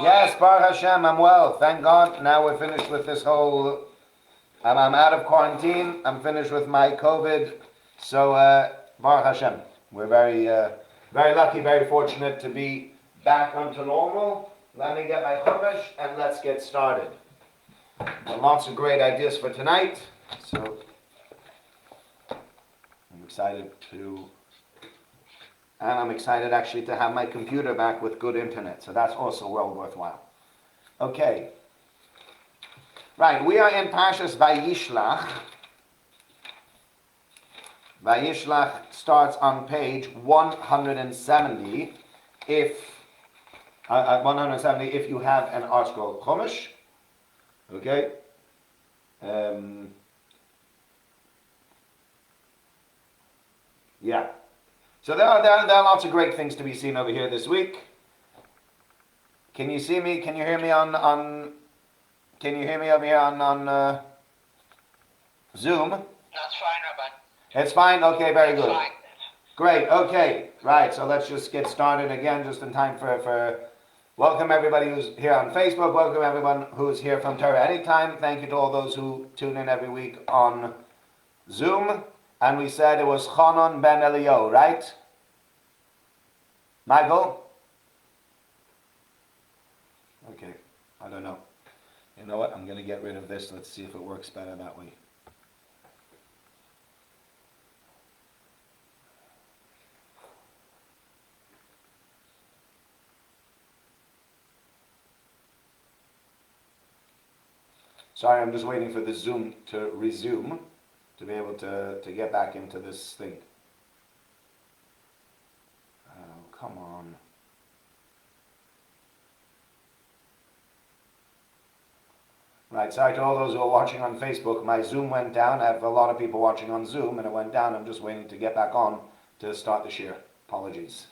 Yes, Baruch Hashem, I'm well. Thank God. Now we're finished with this whole. I'm out of quarantine. I'm finished with my COVID. So, Baruch Hashem, we're very, very lucky, very fortunate to be back onto normal. Let me get my chumash and let's get started. Lots of great ideas for tonight. So, I'm excited actually to have my computer back with good internet. So that's also well worthwhile. Okay. Right, we are in Parshas Vayishlach. Vayishlach starts on page 170 if you have an art scroll chumash. Okay. Yeah. So there are lots of great things to be seen over here this week. Can you see me? Can you hear me on Can you hear me over here on Zoom? That's fine, Rabbi. It's fine? Okay, very good. Fine. Great, okay. Right, so let's just get started again, just in time for welcome everybody who's here on Facebook. Welcome everyone who's here from Torah Anytime. Thank you to all those who tune in every week on Zoom. And we said it was Chanon ben Elio, right? Michael? Okay, I don't know. You know what? I'm going to get rid of this. Let's see if it works better that way. Sorry, I'm just waiting for the Zoom to resume to be able to get back into this thing. Oh, come on. Right, sorry to all those who are watching on Facebook. My Zoom went down. I have a lot of people watching on Zoom, and it went down. I'm just waiting to get back on to start the shir. Apologies.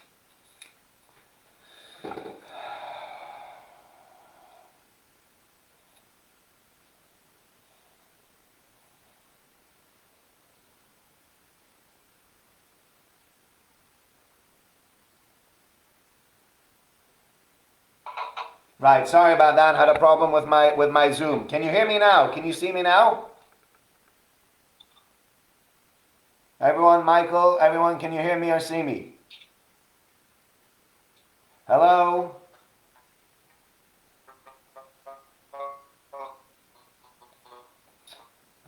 Right, sorry about that. Had a problem with my Zoom. Can you hear me now? Can you see me now? Everyone, Michael, everyone, can you hear me or see me? Hello?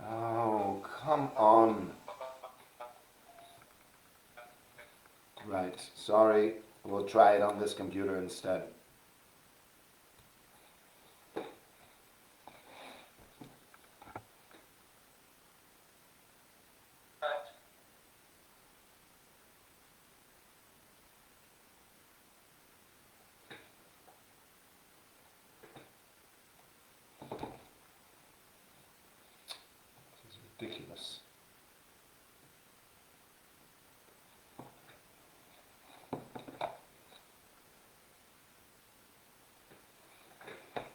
Oh, come on. Right, sorry. We'll try it on this computer instead. Ridiculous.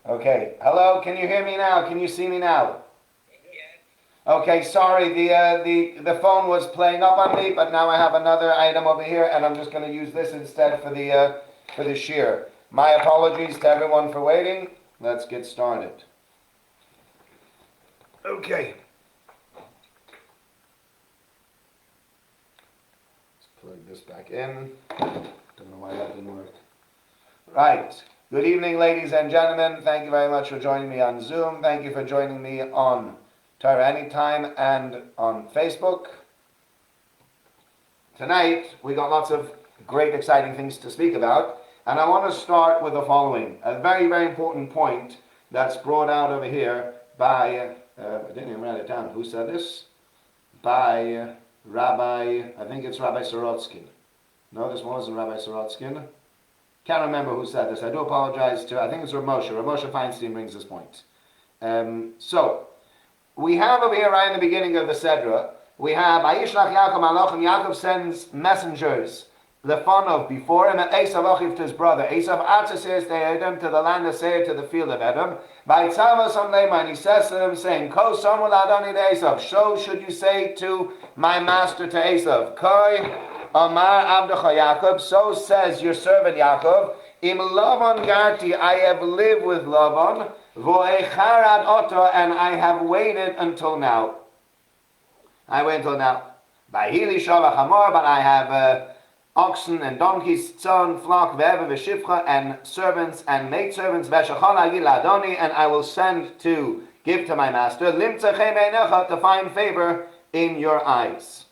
Okay. Hello. Can you hear me now? Can you see me now? Yes. Okay. Sorry. The phone was playing up on me, but now I have another item over here, and I'm just going to use this instead for the shir. My apologies to everyone for waiting. Let's get started. Okay. Plug this back in. Don't know why that didn't work. Right. Good evening, ladies and gentlemen. Thank you very much for joining me on Zoom. Thank you for joining me on Torah Anytime and on Facebook. Tonight, we got lots of great, exciting things to speak about. And I want to start with the following. A very, very important point that's brought out over here by, I didn't even write it down. Who said this? By Rabbi, I think it's Rabbi Sorotskin. No, this wasn't Rabbi Sorotskin. Can't remember who said this. I do apologize to, I think it's Ramosha. Ramosha Feinstein brings this point. So, we have over here right in the beginning of the Sedra, we have Vayishlach Yaakov Malachim. Yaakov sends messengers, Lefanov, before him, and Esav Achiv to his brother. Esav Atzah to Edom, to the land of Seir, to the field of Edom. Vayitzav on Lema, and he says to them, saying, Ko Somul Adoni to Esav, so should you say to my master, to Esav, Koi Amar Abdecha Yaakov, so says your servant Yaakov, Im Lavan garti, I have lived with Lavan, vo'echarad oto, and I have waited until now. I wait until now. Vayishlach hamor, but I have oxen and donkeys, tzon, flock, ve'ever, v'shifcha, and servants and maidservants, v'shachol agil adoni, and I will send to give to my master, limtzechem einecha, to find favor in your eyes.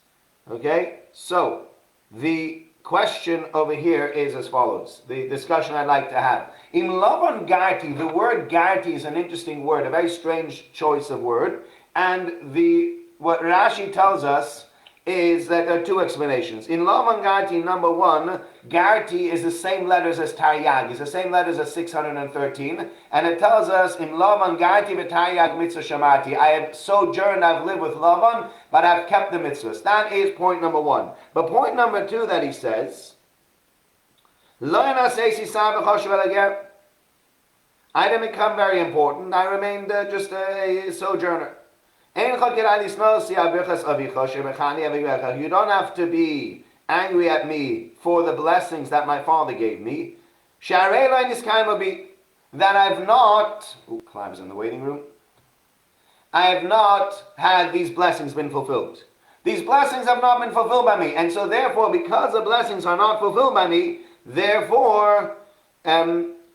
Okay? So, the question over here is as follows. The discussion I'd like to have. In Lavan garti, the word garti is an interesting word, a very strange choice of word, and what Rashi tells us is that there are two explanations. In Lavan garti, number one, garti is the same letters as taryag, it's the same letters as 613, and it tells us in Lavan garti v'taryag mitzvah shamati. I have sojourned, I've lived with Lavan, but I've kept the mitzvahs. That is point number one. But point number two that he says, I didn't become very important, I remained just a sojourner. You don't have to be angry at me for the blessings that my father gave me. That I've not, Clive's in the waiting room. I have not had these blessings been fulfilled. These blessings have not been fulfilled by me, and so therefore, because the blessings are not fulfilled by me, therefore,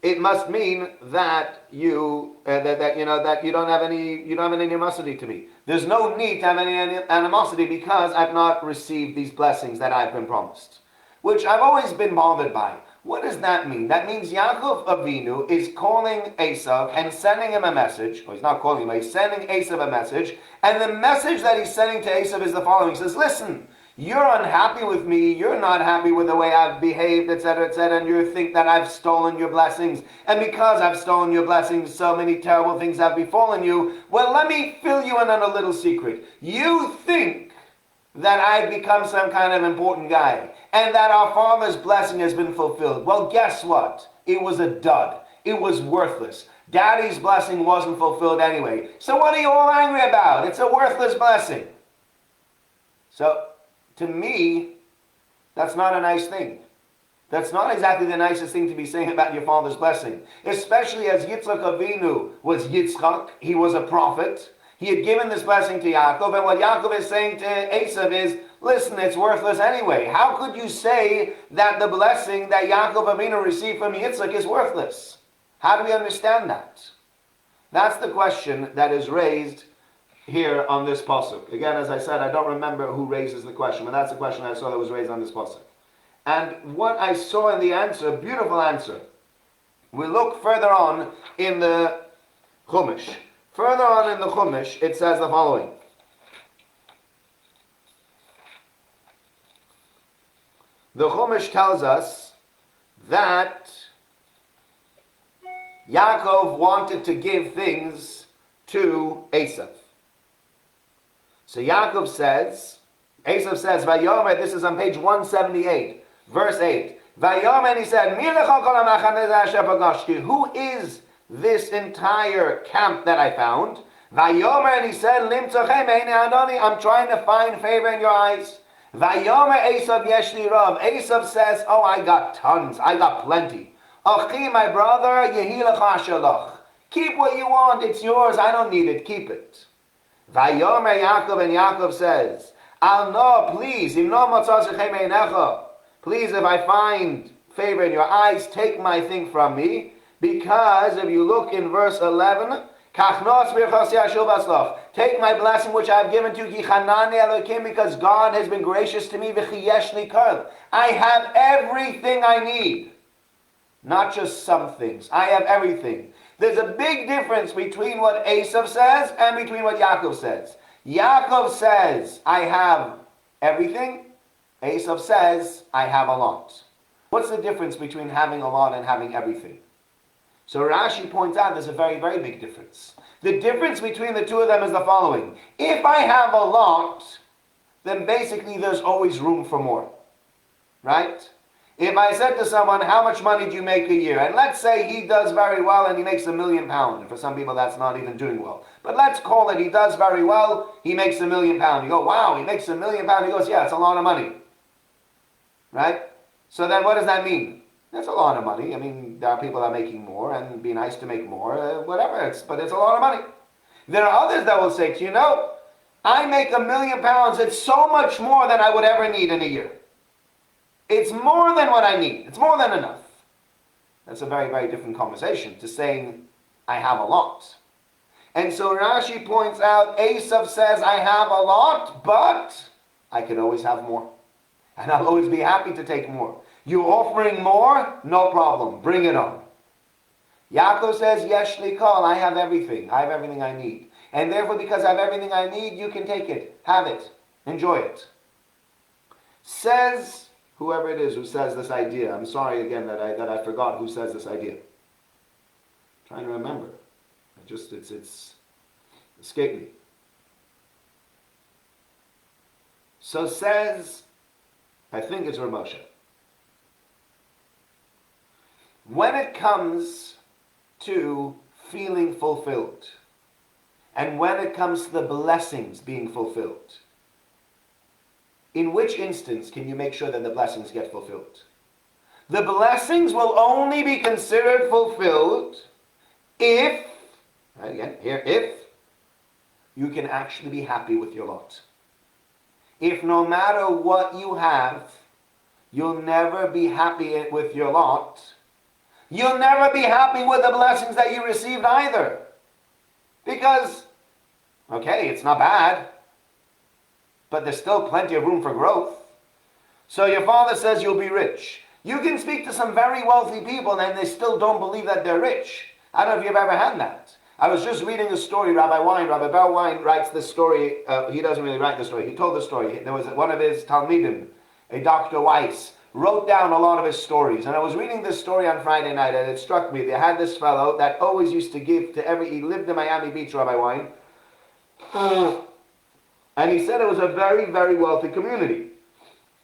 it must mean that you don't have any animosity to me. There's no need to have any animosity because I've not received these blessings that I've been promised, which I've always been bothered by. What does that mean? That means Yaakov Avinu is calling Esav and sending him a message. Well, he's not calling him, he's sending Esav a message, and the message that he's sending to Esav is the following. He says, listen, you're unhappy with me, you're not happy with the way I've behaved, etc., and you think that I've stolen your blessings. And because I've stolen your blessings, so many terrible things have befallen you. Well, let me fill you in on a little secret. You think that I've become some kind of important guy, and that our father's blessing has been fulfilled. Well, guess what? It was a dud. It was worthless. Daddy's blessing wasn't fulfilled anyway. So what are you all angry about? It's a worthless blessing. So, to me, that's not a nice thing. That's not exactly the nicest thing to be saying about your father's blessing. Especially as Yitzchak Avinu was Yitzchak, he was a prophet. He had given this blessing to Yaakov, and what Yaakov is saying to Esav is, listen, it's worthless anyway. How could you say that the blessing that Yaakov Avinu received from Yitzchak is worthless? How do we understand that? That's the question that is raised here on this pasuk. Again, as I said, I don't remember who raises the question, but that's the question I saw that was raised on this pasuk. And what I saw in the answer, beautiful answer, we look further on in the Chumash. Further on in the Chumash, it says the following. The Chumash tells us that Yaakov wanted to give things to Esav. So Yaakov says, Esav says, Vayomer, this is on page 178, verse 8. Vayomer, and he said, who is this entire camp that I found? Vayomer, and he said, I'm trying to find favor in your eyes. Vayomer Esav yeshli rav. Esav says, oh, I got tons, I got plenty. Achi, my brother, yehi lecha shalach. Keep what you want, it's yours, I don't need it, keep it. Vayomer Yaakov, and Yaakov says, Al no, please, please, if I find favor in your eyes, take my thing from me, because if you look in verse 11, take my blessing which I have given to you, because God has been gracious to me, I have everything I need. Not just some things, I have everything. There's a big difference between what Esav says and between what Yaakov says. Yaakov says, I have everything. Esav says, I have a lot. What's the difference between having a lot and having everything? So Rashi points out there's a very, very big difference. The difference between the two of them is the following. If I have a lot, then basically there's always room for more. Right? If I said to someone, how much money do you make a year? And let's say he does very well and he makes £1 million. And for some people that's not even doing well. But let's call it he does very well, he makes £1 million. You go, wow, he makes £1 million. He goes, yeah, it's a lot of money. Right? So then what does that mean? That's a lot of money. I mean, there are people that are making more, and it'd be nice to make more, whatever. But it's a lot of money. There are others that will say to you, no, I make £1,000,000. It's so much more than I would ever need in a year. It's more than what I need. It's more than enough. That's a very, very different conversation to saying, I have a lot. And so Rashi points out, Esav says, I have a lot, but I can always have more. And I'll always be happy to take more. You're offering more? No problem. Bring it on. Yaakov says, Yesh li kol, I have everything. I have everything I need. And therefore, because I have everything I need, you can take it. Have it. Enjoy it. Says whoever it is who says this idea. I'm sorry again that I forgot who says this idea. I'm trying to remember. It's escaped me. So says, I think it's Rav Moshe. When it comes to feeling fulfilled, and when it comes to the blessings being fulfilled, in which instance can you make sure that the blessings get fulfilled? The blessings will only be considered fulfilled if, again, here, if you can actually be happy with your lot. If no matter what you have, you'll never be happy with your lot, you'll never be happy with the blessings that you received either. Because, okay, it's not bad, but there's still plenty of room for growth. So your father says you'll be rich. You can speak to some very wealthy people and they still don't believe that they're rich. I don't know if you've ever had that. I was just reading a story, Rabbi Bar Wein writes this story. He doesn't really write the story. He told the story. There was one of his Talmidim, a Dr. Weiss, wrote down a lot of his stories. And I was reading this story on Friday night and it struck me. They had this fellow that always used to give to he lived in Miami Beach, Rabbi Wein. And he said it was a very, very wealthy community.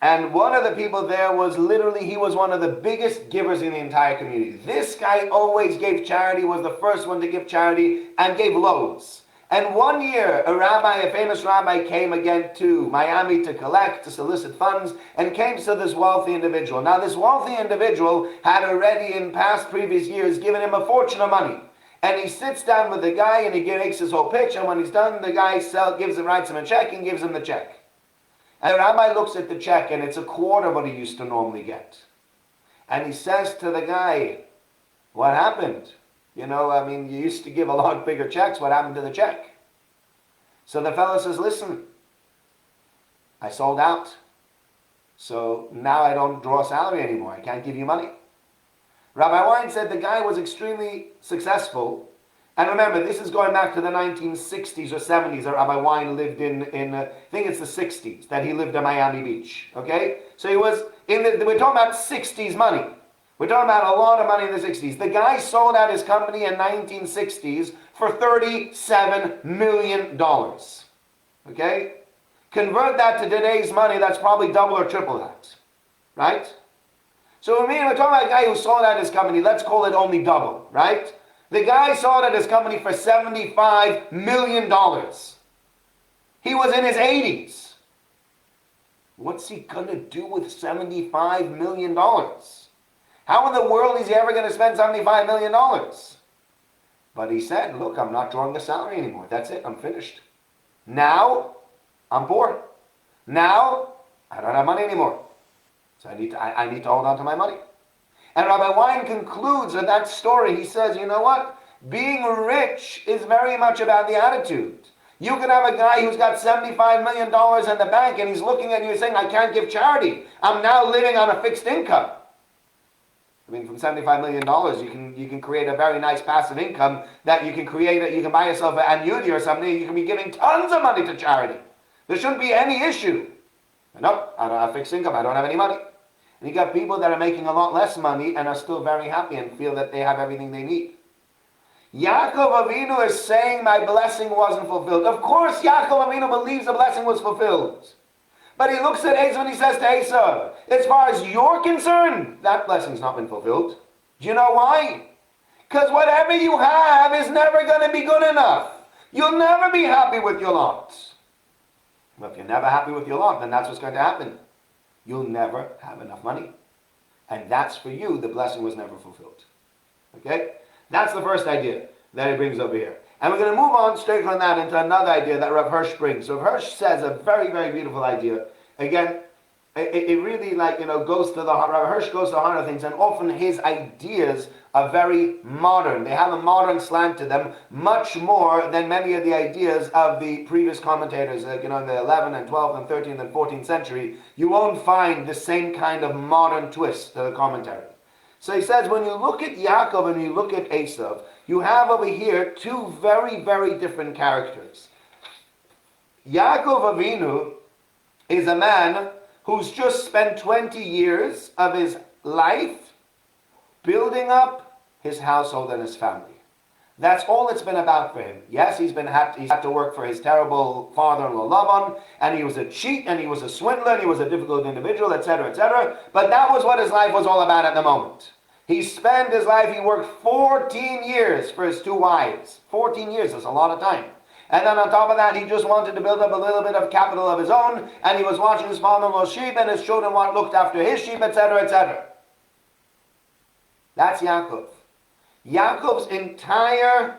And one of the people there was literally, he was one of the biggest givers in the entire community. This guy always gave charity, was the first one to give charity, and gave loads. And one year, a famous rabbi came again to Miami to collect, to solicit funds, and came to this wealthy individual. Now this wealthy individual had already in previous years given him a fortune of money. And he sits down with the guy and he makes his whole pitch, and when he's done, the guy writes him a check and gives him the check. And the rabbi looks at the check and it's a quarter of what he used to normally get. And he says to the guy, what happened? You used to give a lot bigger checks. What happened to the check? So the fellow says, listen, I sold out. So now I don't draw salary anymore. I can't give you money. Rabbi Wein said the guy was extremely successful. And remember, this is going back to the 1960s or 70s that Rabbi Wein lived in I think it's the 60s, that he lived in Miami Beach. Okay? So he was, we're talking about 60s money. We're talking about a lot of money in the 60s. The guy sold out his company in 1960s for $37 million. Okay? Convert that to today's money, that's probably double or triple that. Right? So we're talking about a guy who sold out his company, let's call it only double. Right? The guy sold out his company for $75 million. He was in his 80s. What's he going to do with $75 million? How in the world is he ever going to spend $75 million? But he said, look, I'm not drawing a salary anymore. That's it. I'm finished. Now, I'm poor. Now, I don't have money anymore. So I need to hold on to my money. And Rabbi Wein concludes with that story. He says, you know what? Being rich is very much about the attitude. You can have a guy who's got $75 million in the bank and he's looking at you and saying, I can't give charity. I'm now living on a fixed income. I mean, from $75 million, you can create a very nice passive income that you can create. You can buy yourself an annuity or something. You can be giving tons of money to charity. There shouldn't be any issue. Nope, I don't have fixed income. I don't have any money. And you got people that are making a lot less money and are still very happy and feel that they have everything they need. Yaakov Avinu is saying my blessing wasn't fulfilled. Of course, Yaakov Avinu believes the blessing was fulfilled. But he looks at Esav and he says to Esav, as far as you're concerned, that blessing's not been fulfilled. Do you know why? Because whatever you have is never going to be good enough. You'll never be happy with your lot. Well, if you're never happy with your lot, then that's what's going to happen. You'll never have enough money. And that's for you, the blessing was never fulfilled. Okay? That's the first idea that he brings over here. And we're going to move on straight from that into another idea that Rav Hirsch brings. So Rav Hirsch says a very, very beautiful idea. Again, it really goes to the heart. Rav Hirsch goes to the heart of things, and often his ideas are very modern. They have a modern slant to them, much more than many of the ideas of the previous commentators, in the 11th and 12th and 13th and 14th century. You won't find the same kind of modern twist to the commentary. So he says, when you look at Yaakov and you look at Esav, you have over here two very, very different characters. Yaakov Avinu is a man who's just spent 20 years of his life building up his household and his family. That's all it's been about for him. Yes, he's had to work for his terrible father-in-law Lavan, and he was a cheat, and he was a swindler, and he was a difficult individual, etc., etc. But that was what his life was all about at the moment. He spent his life, he worked 14 years for his two wives. 14 years is a lot of time. And then on top of that, he just wanted to build up a little bit of capital of his own, and he was watching his father-in-law's sheep, and his children looked after his sheep, etc., etc. That's Yaakov. Yaakov's entire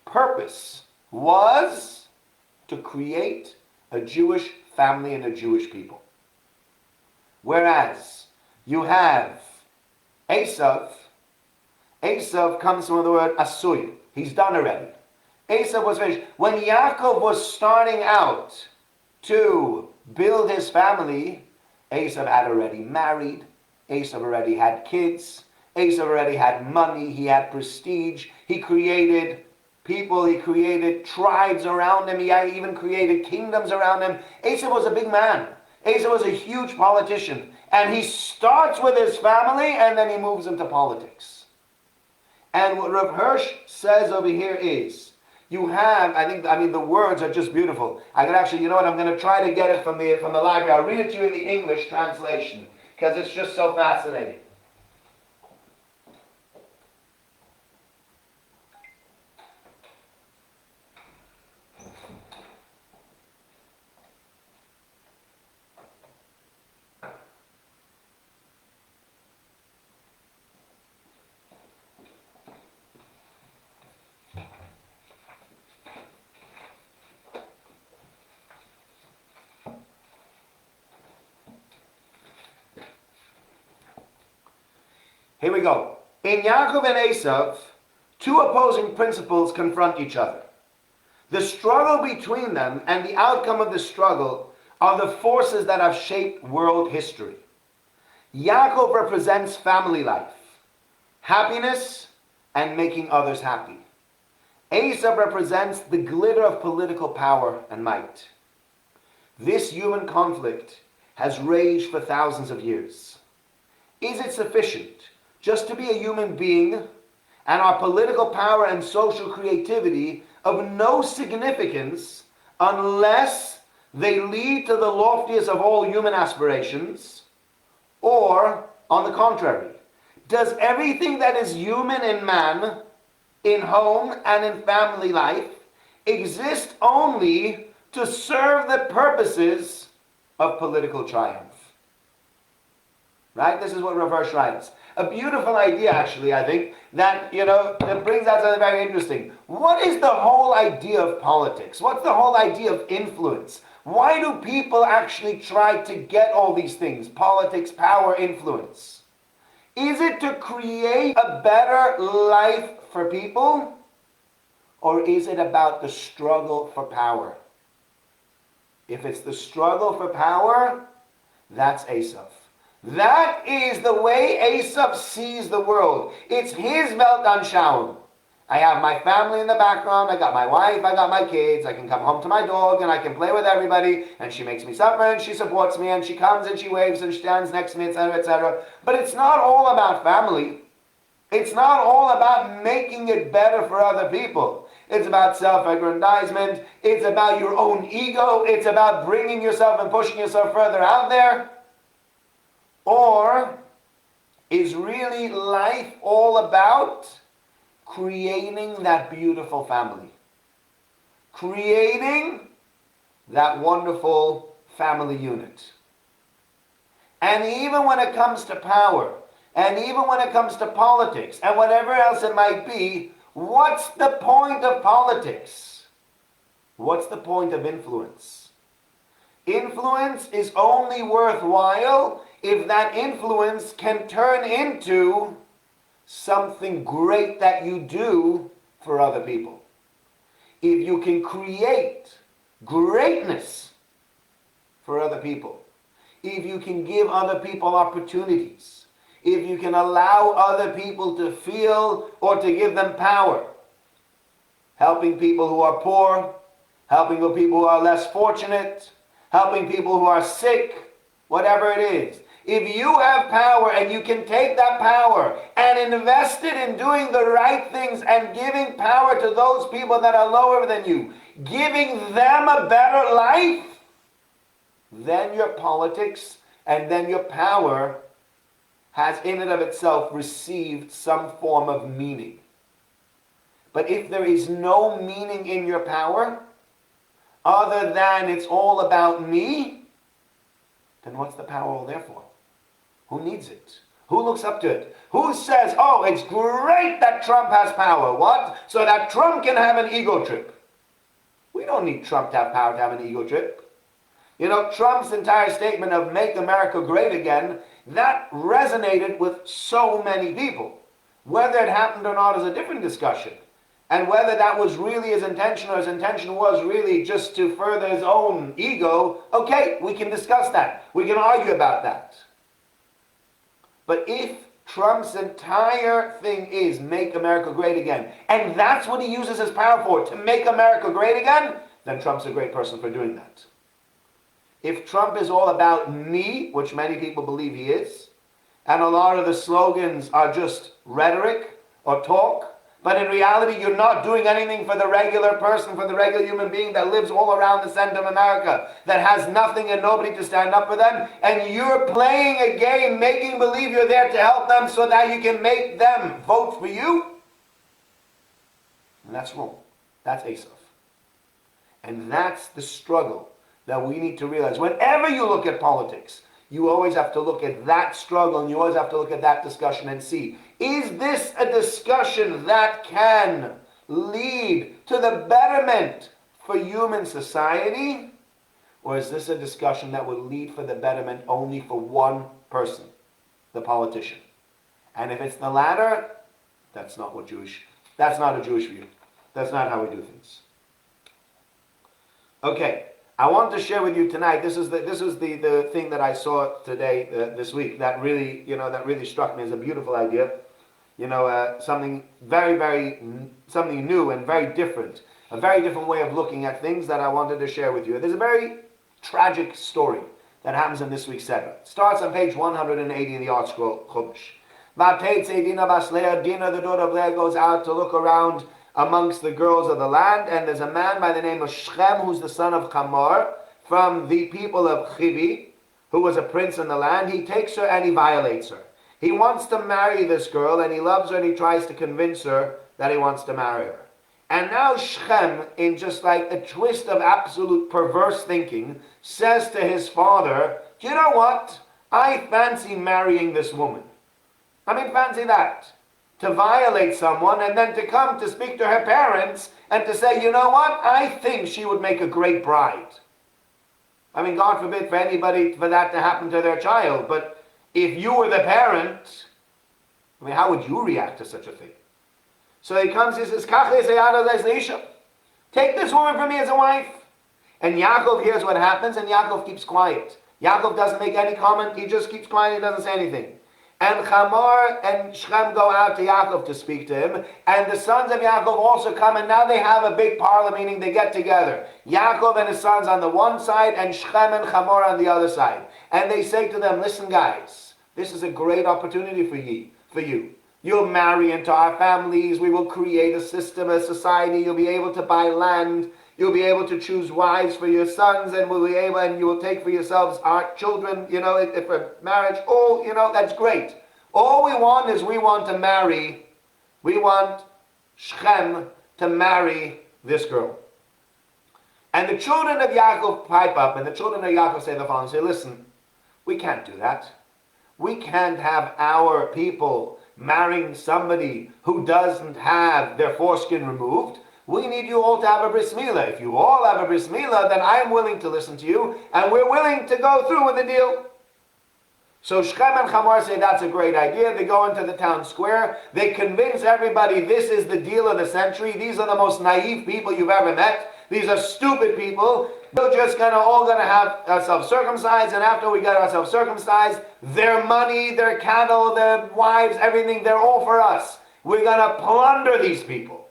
purpose was to create a Jewish family and a Jewish people. Whereas you have Esav comes from the word asuy. He's done already. Esav was finished. When Yaakov was starting out to build his family, Esav had already married. Esav already had kids. Esav already had money. He had prestige. He created people. He created tribes around him. He even created kingdoms around him. Esav was a big man. Esav was a huge politician. And he starts with his family and then he moves into politics. And what Rav Hirsch says over here is, you have, the words are just beautiful. I could actually, I'm going to try to get it from the library. I'll read it to you in the English translation because it's just so fascinating. Here we go. In Yaakov and Esav, two opposing principles confront each other. The struggle between them and the outcome of the struggle are the forces that have shaped world history. Yaakov represents family life, happiness, and making others happy. Esav represents the glitter of political power and might. This human conflict has raged for thousands of years. Is it sufficient just to be a human being and our political power and social creativity of no significance unless they lead to the loftiest of all human aspirations? Or, on the contrary, does everything that is human in man, in home and in family life, exist only to serve the purposes of political triumph? Right? This is what Rav Hirsch writes. A beautiful idea, actually, I think, that brings out something very interesting. What is the whole idea of politics? What's the whole idea of influence? Why do people actually try to get all these things? Politics, power, influence. Is it to create a better life for people? Or is it about the struggle for power? If it's the struggle for power, that's Esav. That is the way Esav sees the world. It's his Weltanschauung. I have my family in the background, I got my wife, I got my kids, I can come home to my dog and I can play with everybody, and she makes me supper and she supports me and she comes and she waves and stands next to me, etc., etc. But it's not all about family. It's not all about making it better for other people. It's about self-aggrandizement. It's about your own ego. It's about bringing yourself and pushing yourself further out there. Or is really life all about creating that beautiful family? Creating that wonderful family unit. And even when it comes to power, and even when it comes to politics, and whatever else it might be, what's the point of politics? What's the point of influence? Influence is only worthwhile if that influence can turn into something great that you do for other people. If you can create greatness for other people, if you can give other people opportunities, if you can allow other people to feel or to give them power, helping people who are poor, helping the people who are less fortunate, helping people who are sick, whatever it is. If you have power and you can take that power and invest it in doing the right things and giving power to those people that are lower than you, giving them a better life, then your politics and then your power has in and of itself received some form of meaning. But if there is no meaning in your power, other than it's all about me, then what's the power all there for? Who needs it? Who looks up to it? Who says, oh, it's great that Trump has power? What? So that Trump can have an ego trip. We don't need Trump to have power to have an ego trip. You know, Trump's entire statement of make America great again, that resonated with so many people. Whether it happened or not is a different discussion. And whether that was really his intention or his intention was really just to further his own ego, okay, we can discuss that. We can argue about that. But if Trump's entire thing is make America great again, and that's what he uses his power for, to make America great again, then Trump's a great person for doing that. If Trump is all about me, which many people believe he is, and a lot of the slogans are just rhetoric or talk, but in reality you're not doing anything for the regular person, for the regular human being that lives all around the center of America, that has nothing and nobody to stand up for them, and you're playing a game, making believe you're there to help them so that you can make them vote for you, and that's wrong. That's Asaph. And that's the struggle that we need to realize. Whenever you look at politics, you always have to look at that struggle and you always have to look at that discussion and see, is this a discussion that can lead to the betterment for human society? Or is this a discussion that would lead for the betterment only for one person, the politician? And if it's the latter, that's not a Jewish view. That's not how we do things. Okay. I want to share with you tonight. This is the thing that I saw today, this week, that really struck me as a beautiful idea. Something something new and very different, a very different way of looking at things that I wanted to share with you. There's a very tragic story that happens in this week's Sefer. It starts on page 180 in the Art Scroll Chumash. Dina, the daughter of Leah, goes out to look around amongst the girls of the land, and there's a man by the name of Shechem, who's the son of Hamor, from the people of Chivi, who was a prince in the land. He takes her and he violates her. He wants to marry this girl, and he loves her, and he tries to convince her that he wants to marry her. And now Shechem, in just like a twist of absolute perverse thinking, says to his father, do you know what? I fancy marrying this woman. Fancy that. To violate someone and then to come to speak to her parents and to say, you know what, I think she would make a great bride. God forbid for anybody for that to happen to their child, but if you were the parent, how would you react to such a thing? So he comes, he says, take this woman from me as a wife. And Yaakov hears what happens, and Yaakov keeps quiet. Yaakov doesn't make any comment, he just keeps quiet, he doesn't say anything. And Hamor and Shechem go out to Yaakov to speak to him. And the sons of Yaakov also come, and now they have a big parlor, meaning they get together. Yaakov and his sons on the one side, and Shechem and Hamor on the other side. And they say to them, listen guys, this is a great opportunity for you. You'll marry into our families, we will create a system, a society, you'll be able to buy land, you'll be able to choose wives for your sons, and you will take for yourselves our children, if for marriage, that's great. All we want is we want Shechem to marry this girl. And the children of Yaakov pipe up, and the children of Yaakov say the following, say, listen, We can't do that. We can't have our people marrying somebody who doesn't have their foreskin removed. We need you all to have a bris milah. If you all have a bris milah, then I'm willing to listen to you, and we're willing to go through with the deal. So Shechem and Hamor say that's a great idea. They go into the town square. They convince everybody this is the deal of the century. These are the most naive people you've ever met. These are stupid people. We're just all gonna have ourselves circumcised, and after we get ourselves circumcised, their money, their cattle, their wives, everything, they're all for us. We're gonna plunder these people.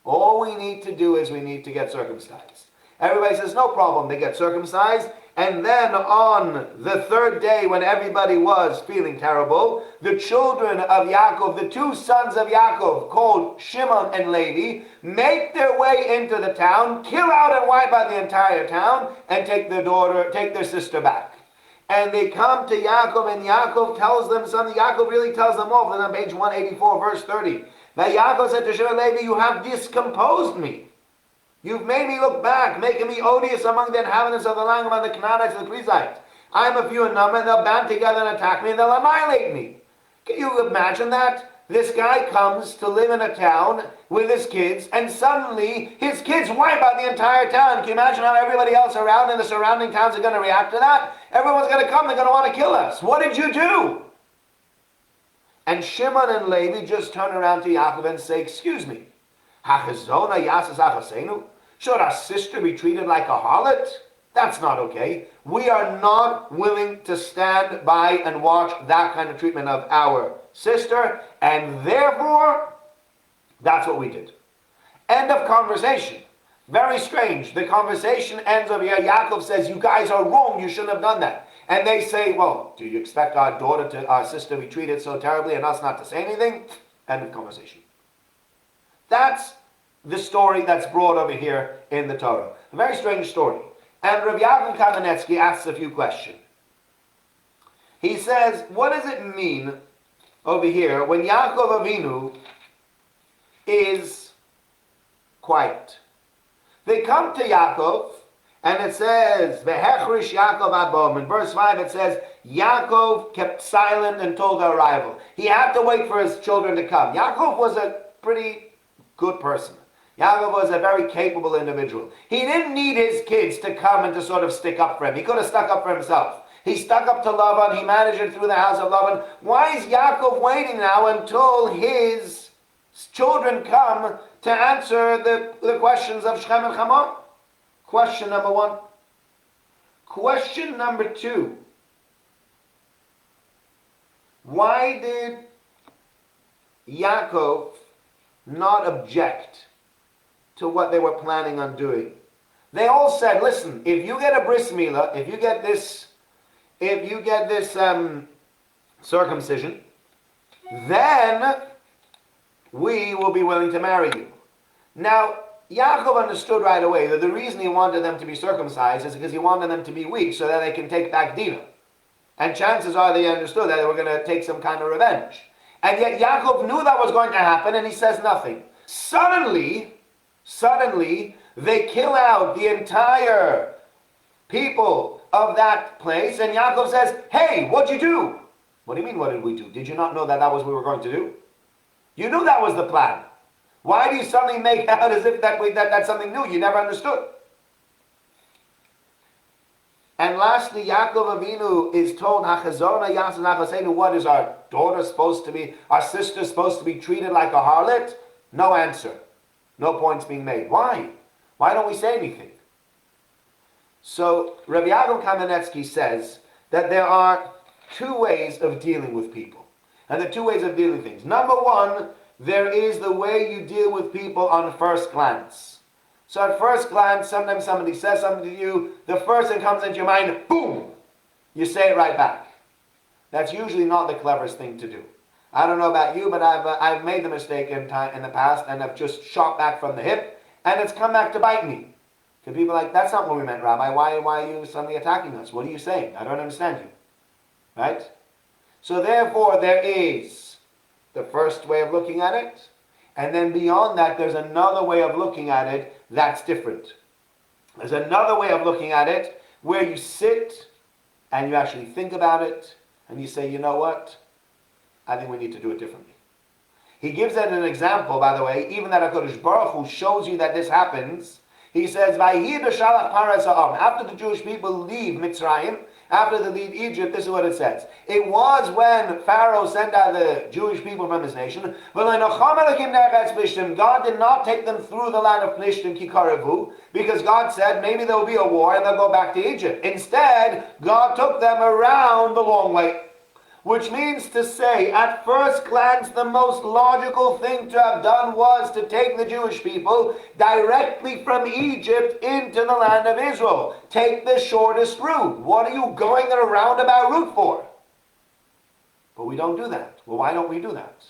All we need to do is we need to get circumcised. Everybody says, no problem. They get circumcised. And then on the third day, when everybody was feeling terrible, the children of Yaakov, the two sons of Yaakov, called Shimon and Levi, make their way into the town, kill out and wipe out the entire town, and take their sister back. And they come to Yaakov, and Yaakov tells them something. Yaakov really tells them off. And on page 184, verse 30. Now Yaakov said to Shimon and Levi, you have discomposed me. You've made me look back, making me odious among the inhabitants of the land, among the Canaanites and the Perizzites. I'm a few in number, and they'll band together and attack me, and they'll annihilate me. Can you imagine that? This guy comes to live in a town with his kids, and suddenly his kids wipe out the entire town. Can you imagine how everybody else around in the surrounding towns are going to react to that? Everyone's going to come, they're going to want to kill us. What did you do? And Shimon and Levi just turn around to Yaakov and say, excuse me, Hachazona yasas achasenu? Should our sister be treated like a harlot? That's not okay. We are not willing to stand by and watch that kind of treatment of our sister, and therefore, that's what we did. End of conversation. Very strange. The conversation ends over here. Yaakov says, you guys are wrong. You shouldn't have done that. And they say, well, do you expect our sister to be treated so terribly and us not to say anything? End of conversation. That's the story that's brought over here in the Torah. A very strange story. And Rabbi Yaakov Kamenetsky asks a few questions. He says, what does it mean over here when Yaakov Avinu is quiet? They come to Yaakov, and it says, Vehechrish Yaakov abom. In verse 5 it says, Yaakov kept silent until their arrival. He had to wait for his children to come. Yaakov was a pretty good person. Yaakov was a very capable individual. He didn't need his kids to come and to sort of stick up for him. He could have stuck up for himself. He stuck up to Lavan. He managed it through the house of Lavan. Why is Yaakov waiting now until his children come to answer the questions of Shechem and Hamor? Question number one. Question number two. Why did Yaakov not object to what they were planning on doing? They all said, listen, if you get a bris milah, if you get this circumcision, then we will be willing to marry you. Now, Yaakov understood right away that the reason he wanted them to be circumcised is because he wanted them to be weak so that they can take back Dinah. And chances are they understood that they were going to take some kind of revenge. And yet Yaakov knew that was going to happen, and he says nothing. Suddenly, they kill out the entire people of that place, and Yaakov says, hey, what'd you do? What do you mean, what did we do? Did you not know that was what we were going to do? You knew that was the plan. Why do you suddenly make out as if that's something new? You never understood. And lastly, Yaakov Avinu is told, Hachazona Yasas Achasenu, what is our daughter supposed to be, our sister supposed to be treated like a harlot? No answer. No points being made. Why? Why don't we say anything? So, Rabbi Yaakov Kamenetsky says that there are two ways of dealing with people. And the two ways of dealing with things. Number one, there is the way you deal with people on first glance. So at first glance, sometimes somebody says something to you, the first thing comes into your mind, boom! You say it right back. That's usually not the cleverest thing to do. I don't know about you, but I've made the mistake in the past, and I've just shot back from the hip, and it's come back to bite me. Because people are like, that's not what we meant, Rabbi. Why are you suddenly attacking us? What are you saying? I don't understand you. Right? So therefore, there is the first way of looking at it, and then beyond that, there's another way of looking at it that's different. There's another way of looking at it where you sit and you actually think about it, and you say, you know what? I think we need to do it differently. He gives it an example, by the way, even that HaKadosh Baruch Hu shows you that this happens. He says, after the Jewish people leave Mitzrayim, after they leave Egypt, this is what it says. It was when Pharaoh sent out the Jewish people from his nation. God did not take them through the land of Plishtim, Kikarevu, because God said maybe there will be a war and they'll go back to Egypt. Instead, God took them around the long way. Which means to say, at first glance, the most logical thing to have done was to take the Jewish people directly from Egypt into the land of Israel. Take the shortest route. What are you going in a roundabout route for? But we don't do that. Well, why don't we do that?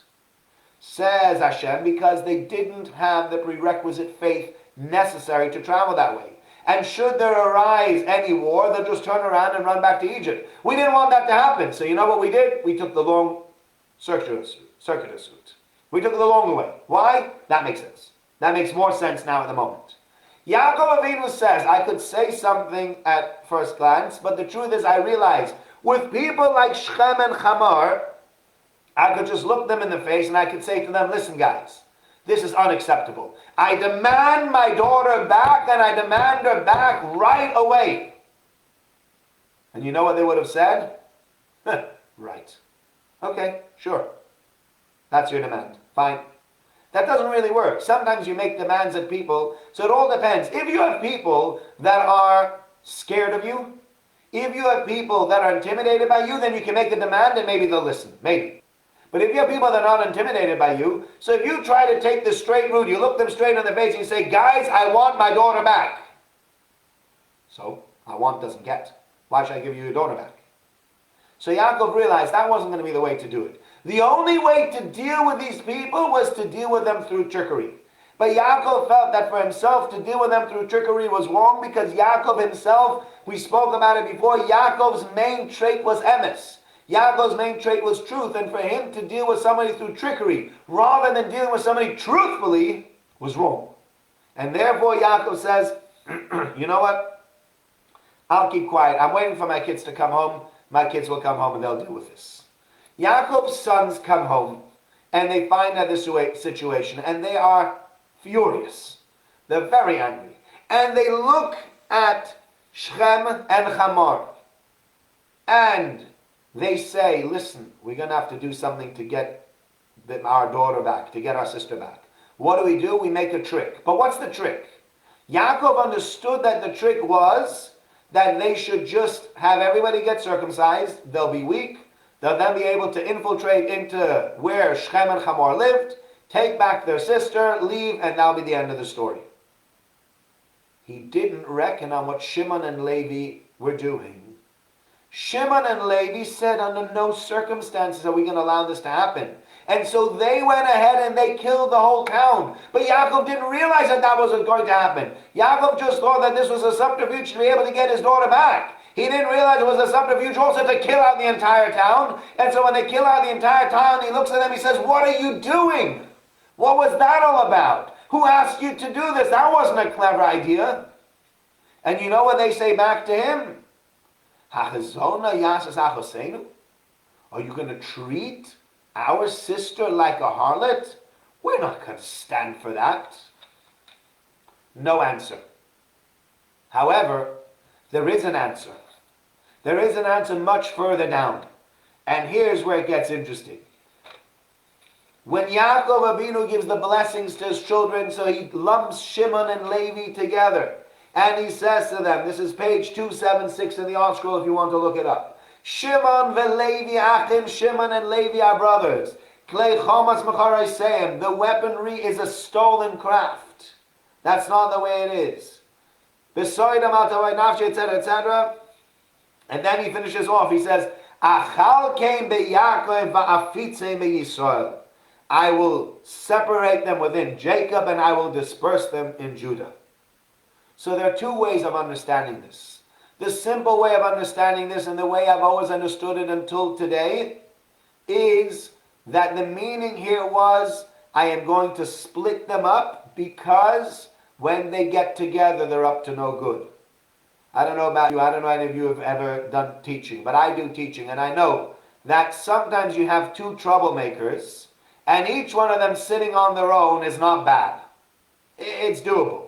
Says Hashem, because they didn't have the prerequisite faith necessary to travel that way. And should there arise any war, they'll just turn around and run back to Egypt. We didn't want that to happen. So you know what we did? We took the long circuitous route. We took the longer way. Why? That makes sense. That makes more sense now at the moment. Yaakov Avinu says, I could say something at first glance, but the truth is I realize with people like Shechem and Hamor, I could just look them in the face and I could say to them, listen guys, this is unacceptable. I demand my daughter back, and I demand her back right away. And you know what they would have said? Right. Okay, sure. That's your demand. Fine. That doesn't really work. Sometimes you make demands at people, so it all depends. If you have people that are scared of you, if you have people that are intimidated by you, then you can make the demand and maybe they'll listen. Maybe. But if you have people that are not intimidated by you, so if you try to take the straight route, you look them straight in the face and you say, guys, I want my daughter back. So, I want doesn't get. Why should I give you your daughter back? So Yaakov realized that wasn't going to be the way to do it. The only way to deal with these people was to deal with them through trickery. But Yaakov felt that for himself to deal with them through trickery was wrong because Yaakov himself, we spoke about it before, Yaakov's main trait was emes. Yaakov's main trait was truth, and for him to deal with somebody through trickery rather than dealing with somebody truthfully was wrong. And therefore Yaakov says, you know what? I'll keep quiet. I'm waiting for my kids to come home. My kids will come home and they'll deal with this. Yaakov's sons come home and they find out this situation and they are furious. They're very angry. And they look at Shechem and Hamor and they say, listen, we're going to have to do something to get our daughter back, to get our sister back. What do? We make a trick. But what's the trick? Yaakov understood that the trick was that they should just have everybody get circumcised. They'll be weak. They'll then be able to infiltrate into where Shechem and Hamor lived, take back their sister, leave, and that'll be the end of the story. He didn't reckon on what Shimon and Levi were doing. Shimon and Levi said, under no circumstances are we going to allow this to happen. And so they went ahead and they killed the whole town. But Yaakov didn't realize that that wasn't going to happen. Yaakov just thought that this was a subterfuge to be able to get his daughter back. He didn't realize it was a subterfuge also to kill out the entire town. And so when they kill out the entire town, he looks at them, he says, what are you doing? What was that all about? Who asked you to do this? That wasn't a clever idea. And you know what they say back to him? Are you going to treat our sister like a harlot? We're not going to stand for that. No answer. However, there is an answer. There is an answer much further down. And here's where it gets interesting. When Yaakov Avinu gives the blessings to his children, so he lumps Shimon and Levi together. And he says to them, this is page 276 in the Art Scroll if you want to look it up. Shimon veLevi achim, Shimon and Levi are brothers. Klei chomas mechareseim, the weaponry is a stolen craft. That's not the way it is. Besoidam altavai nafshe, etc., etc. And then he finishes off, he says, Achal came beYaakov va'afitzeim beYisrael. I will separate them within Jacob and I will disperse them in Judah. So there are two ways of understanding this. The simple way of understanding this, and the way I've always understood it until today, is that the meaning here was, I am going to split them up because when they get together, they're up to no good. I don't know about you, I don't know any of you have ever done teaching, but I do teaching, and I know that sometimes you have two troublemakers, and each one of them sitting on their own is not bad. It's doable.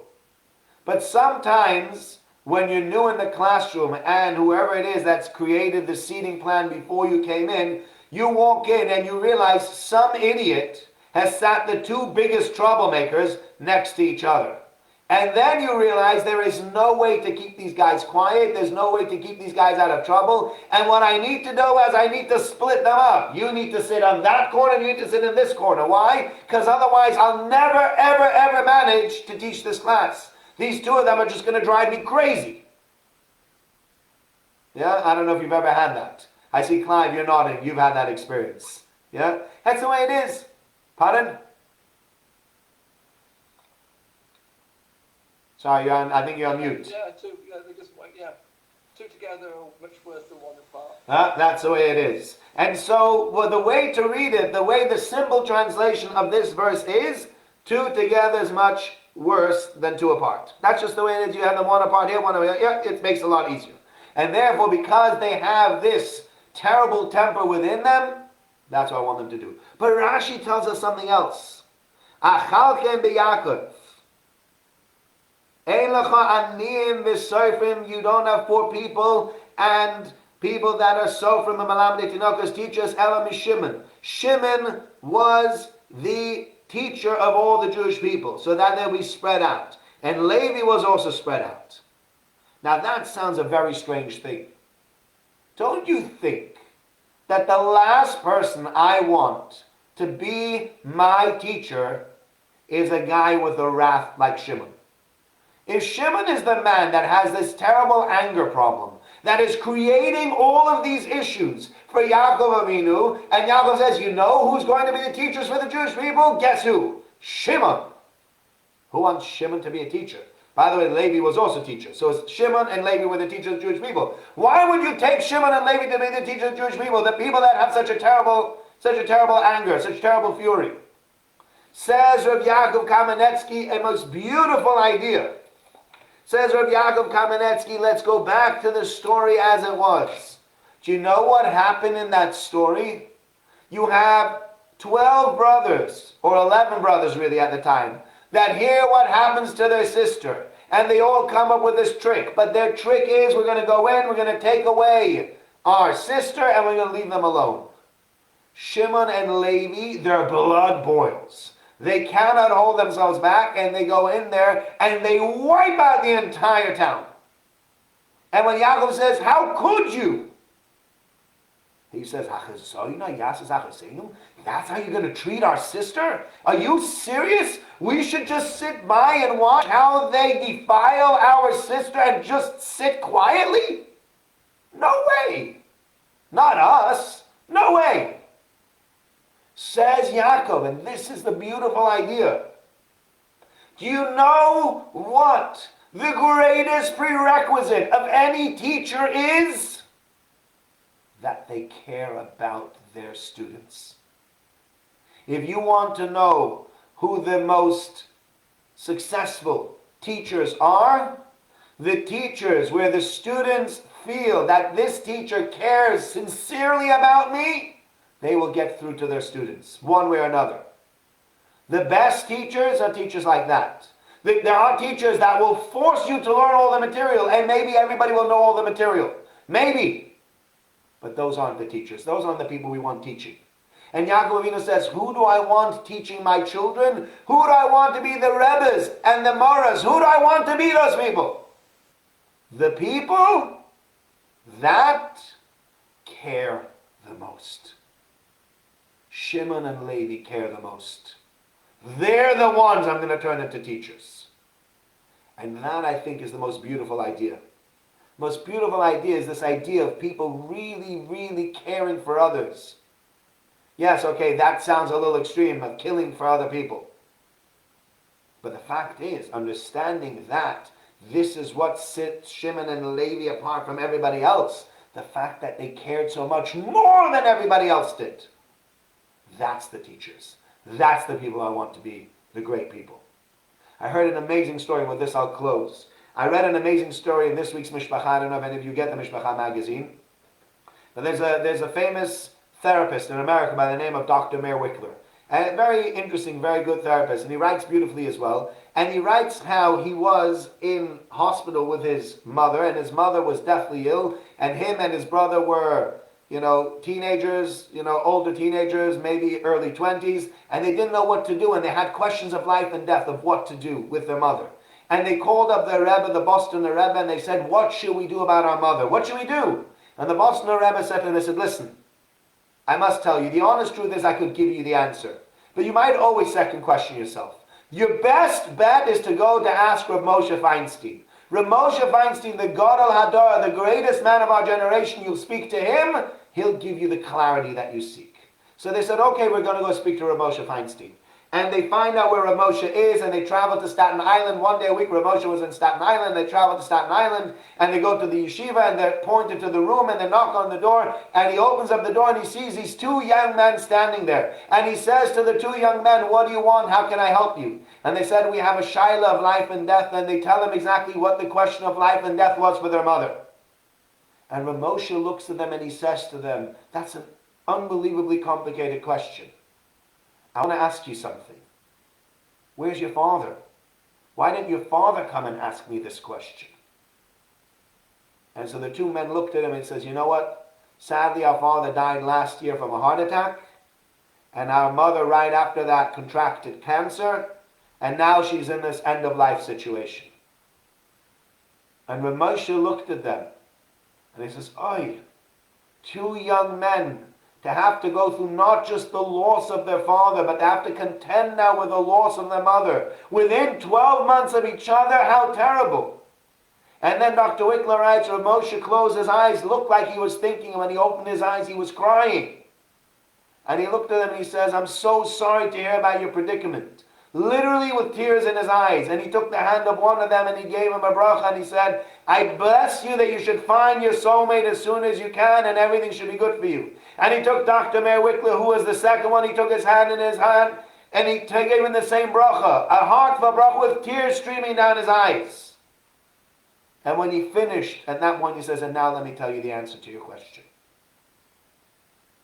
But sometimes when you're new in the classroom and whoever it is that's created the seating plan before you came in, you walk in and you realize some idiot has sat the two biggest troublemakers next to each other. And then you realize there is no way to keep these guys quiet. There's no way to keep these guys out of trouble. And what I need to do is I need to split them up. You need to sit on that corner, and you need to sit in this corner. Why? Because otherwise I'll never, ever, ever manage to teach this class. These two of them are just going to drive me crazy. Yeah? I don't know if you've ever had that. I see Clive, you're nodding. You've had that experience. Yeah? That's the way it is. Pardon? Sorry, I think you're on mute. Yeah, two together are much worse than one apart. That's the way it is. And so, well, the way to read it, the way the simple translation of this verse is, two together is much worse than two apart. That's just the way it is. You have them one apart here, one over here. Yeah, it makes it a lot easier. And therefore, because they have this terrible temper within them, that's what I want them to do. But Rashi tells us something else. Achalchem b'Yaakov. You don't have poor people and people that are sofrim and malamdei tinokas teachers. Elam Shimon. Shimon was the teacher of all the Jewish people, so that they'll be spread out. And Levi was also spread out. Now that sounds a very strange thing. Don't you think that the last person I want to be my teacher is a guy with a wrath like Shimon? If Shimon is the man that has this terrible anger problem, that is creating all of these issues for Yaakov Avinu, and Yaakov says, you know who's going to be the teachers for the Jewish people? Guess who? Shimon. Who wants Shimon to be a teacher? By the way, Levi was also a teacher. So Shimon and Levi were the teachers of the Jewish people. Why would you take Shimon and Levi to be the teachers of the Jewish people? The people that have such a terrible anger, such terrible fury. Says Rav Yaakov Kamenetsky, a most beautiful idea. Says Rav Yaakov Kamenetsky, let's go back to the story as it was. Do you know what happened in that story? You have 12 brothers, or 11 brothers really at the time, that hear what happens to their sister. And they all come up with this trick. But their trick is, we're going to go in, we're going to take away our sister, and we're going to leave them alone. Shimon and Levi, their blood boils. They cannot hold themselves back, and they go in there, and they wipe out the entire town. And when Yaakov says, how could you? He says, that's how you're going to treat our sister? Are you serious? We should just sit by and watch how they defile our sister and just sit quietly? No way. Not us. No way. Says Yaakov, and this is the beautiful idea. Do you know what the greatest prerequisite of any teacher is? That they care about their students. If you want to know who the most successful teachers are, the teachers where the students feel that this teacher cares sincerely about me, they will get through to their students, one way or another. The best teachers are teachers like that. There are teachers that will force you to learn all the material, and maybe everybody will know all the material. Maybe. But those aren't the teachers. Those aren't the people we want teaching. And Yaakov Avinu says, who do I want teaching my children? Who do I want to be the Rebbes and the Moras? Who do I want to be those people? The people that care the most. Shimon and Levi care the most. They're the ones I'm going to turn into teachers. And that, I think, is the most beautiful idea. Most beautiful idea is this idea of people really, really caring for others. Yes, okay, that sounds a little extreme, of killing for other people. But the fact is, understanding that this is what sets Shimon and Levi apart from everybody else, the fact that they cared so much more than everybody else did. That's the teachers. That's the people I want to be, the great people. I heard an amazing story. With this I'll close. I read an amazing story in this week's Mishpacha. I don't know if any of you get the Mishpacha magazine. But there's a famous therapist in America by the name of Dr. Meir Wickler. A very interesting, very good therapist. And he writes beautifully as well. And he writes how he was in hospital with his mother. And his mother was deathly ill. And him and his brother were, teenagers, older teenagers, maybe early 20s. And they didn't know what to do. And they had questions of life and death of what to do with their mother. And they called up the Rebbe, the Boston Rebbe, and they said, what should we do about our mother? What should we do? And the Boston Rebbe said to them, they said, listen, I must tell you, the honest truth is I could give you the answer. But you might always second question yourself. Your best bet is to go to ask Rav Moshe Feinstein. Rav Moshe Feinstein, the Gadol Hadar, the greatest man of our generation, you'll speak to him, he'll give you the clarity that you seek. So they said, okay, we're going to go speak to Rav Moshe Feinstein. And they find out where Rav Moshe is, and they travel to Staten Island. One day a week, Rav Moshe was in Staten Island. They travel to Staten Island, and they go to the yeshiva, and they're pointed to the room, and they knock on the door, and he opens up the door, and he sees these two young men standing there. And he says to the two young men, what do you want? How can I help you? And they said, we have a shaila of life and death, and they tell him exactly what the question of life and death was for their mother. And Rav Moshe looks at them, and he says to them, that's an unbelievably complicated question. I want to ask you something. Where's your father? Why didn't your father come and ask me this question? And so the two men looked at him and says, you know what? Sadly, our father died last year from a heart attack. And our mother, right after that, contracted cancer. And now she's in this end-of-life situation. And when Moshe looked at them, and he says, "Oi, two young men, to have to go through not just the loss of their father, but to have to contend now with the loss of their mother. Within 12 months of each other, how terrible." And then Dr. Wickler writes, when Moshe closed his eyes, looked like he was thinking, and when he opened his eyes, he was crying. And he looked at them and he says, "I'm so sorry to hear about your predicament." Literally with tears in his eyes. And he took the hand of one of them and he gave him a bracha and he said, "I bless you that you should find your soulmate as soon as you can and everything should be good for you." And he took Dr. Meir Wickler, who was the second one, he took his hand in his hand and he gave him the same bracha, a heartfelt bracha with tears streaming down his eyes. And when he finished, at that point he says, "And now let me tell you the answer to your question.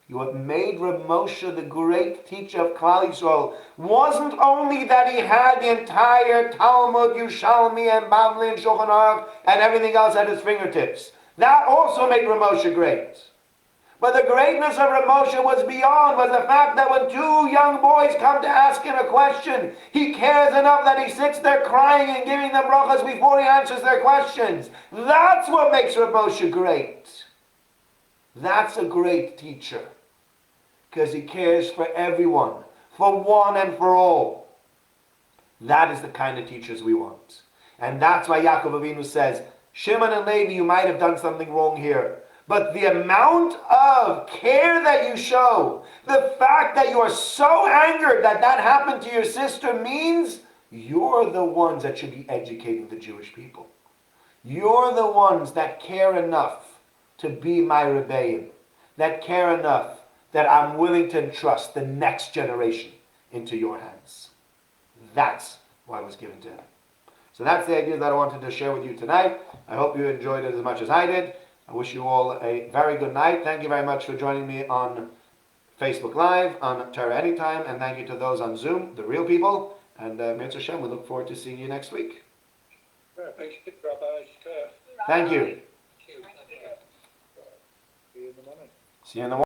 You have made Reb Moshe, the great teacher of Klal Yisrael, wasn't only that he had the entire Talmud, Yerushalmi, and Bavli, and Shulchan Aruch, and everything else at his fingertips. That also made Reb Moshe great. But the greatness of Reb Moshe was beyond, was the fact that when two young boys come to ask him a question, he cares enough that he sits there crying and giving them brachas before he answers their questions. That's what makes Reb Moshe great. That's a great teacher. Because he cares for everyone, for one and for all. That is the kind of teachers we want. And that's why Yaakov Avinu says, Shimon and Levi, you might have done something wrong here. But the amount of care that you show, the fact that you are so angered that that happened to your sister means you're the ones that should be educating the Jewish people. You're the ones that care enough to be my rebbeim, that care enough that I'm willing to entrust the next generation into your hands. That's what was given to him. So that's the idea that I wanted to share with you tonight. I hope you enjoyed it as much as I did. I wish you all a very good night. Thank you very much for joining me on Facebook Live, on Torah Anytime, and thank you to those on Zoom, the real people. And Mitzvah Shem, we look forward to seeing you next week. Thank you, Rabbi. Thank you. See you in the morning. See you in the morning.